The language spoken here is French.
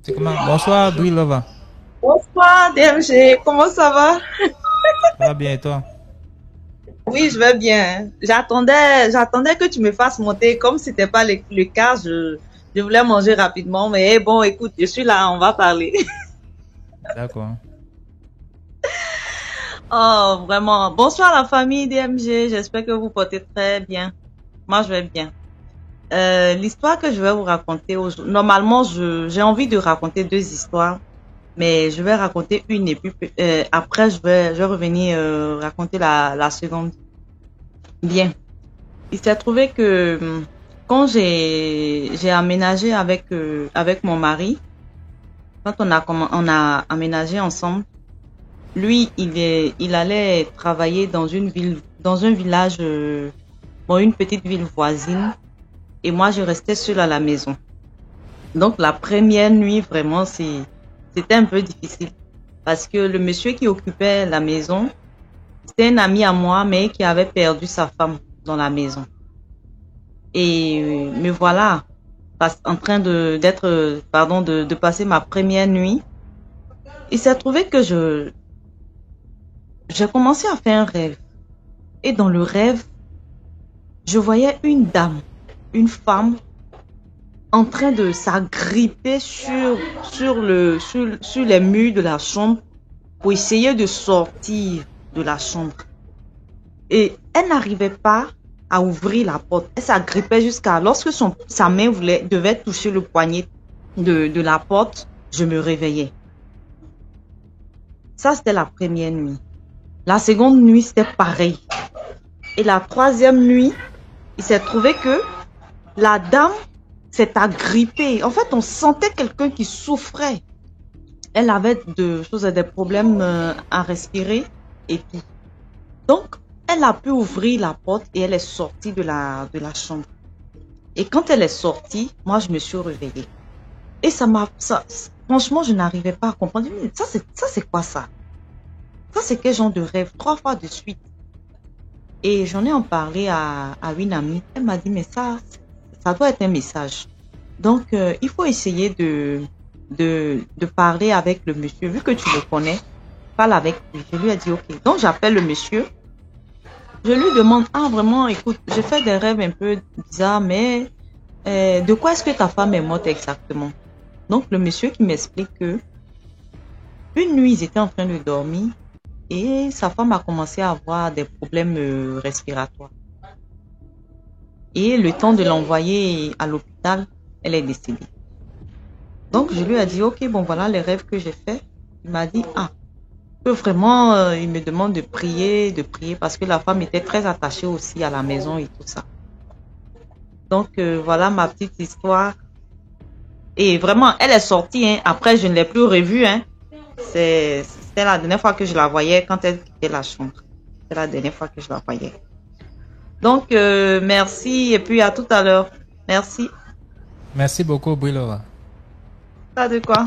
C'est comment? Bonsoir, Brilova. Bonsoir DMG, comment ça va? Ça va bien et toi? Oui, je vais bien. J'attendais que tu me fasses monter. Comme c'était pas le cas, je voulais manger rapidement. Mais bon, écoute, je suis là, on va parler. D'accord. Oh, vraiment. Bonsoir la famille DMG. J'espère que vous portez très bien. Moi, je vais bien. L'histoire que je vais vous raconter aujourd'hui, normalement, j'ai envie de raconter deux histoires, mais je vais raconter une et puis après, je vais revenir raconter la seconde. Bien. Il s'est trouvé que quand j'ai aménagé avec mon mari, quand on a aménagé ensemble, lui il allait travailler dans une ville, dans un village, bon, une petite ville voisine, et moi je restais seule à la maison. Donc la première nuit vraiment c'était un peu difficile parce que le monsieur qui occupait la maison, c'était un ami à moi mais qui avait perdu sa femme dans la maison. Et me voilà en train de passer ma première nuit. Il s'est trouvé que j'ai commencé à faire un rêve. Et dans le rêve, je voyais une dame, une femme, en train de s'agripper sur les murs de la chambre pour essayer de sortir de la chambre. Et elle n'arrivait pas à ouvrir la porte. Elle s'agrippait jusqu'à lorsque sa main devait toucher le poignet de la porte, je me réveillais. Ça, c'était la première nuit. La seconde nuit, c'était pareil. Et la troisième nuit, il s'est trouvé que la dame s'est agrippée. En fait, on sentait quelqu'un qui souffrait. Elle avait des problèmes à respirer et tout. Donc, elle a pu ouvrir la porte et elle est sortie de la chambre. Et quand elle est sortie, moi, je me suis réveillée. Et franchement, je n'arrivais pas à comprendre. Ça, c'est quoi ça? Ça, c'est quel genre de rêve? Trois fois de suite. Et j'en ai en parlé à une amie. Elle m'a dit, mais ça doit être un message. Donc, il faut essayer de parler avec le monsieur. Vu que tu le connais, parle avec lui. Je lui ai dit, ok. Donc, j'appelle le monsieur. Je lui demande, ah, vraiment, écoute, j'ai fait des rêves un peu bizarres, mais de quoi est-ce que ta femme est morte exactement? Donc, le monsieur qui m'explique que une nuit, ils étaient en train de dormir et sa femme a commencé à avoir des problèmes respiratoires. Et le temps de l'envoyer à l'hôpital, elle est décédée. Donc, je lui ai dit, ok, bon, voilà les rêves que j'ai faits. Il m'a dit, ah, que vraiment, il me demande de prier, parce que la femme était très attachée aussi à la maison et tout ça. Donc, voilà ma petite histoire. Et vraiment, elle est sortie, hein. Après, je ne l'ai plus revue, hein. C'était la dernière fois que je la voyais quand elle quittait la chambre. C'est la dernière fois que je la voyais. Donc, merci et puis à tout à l'heure. Merci. Merci beaucoup, Brilova. Pas de quoi.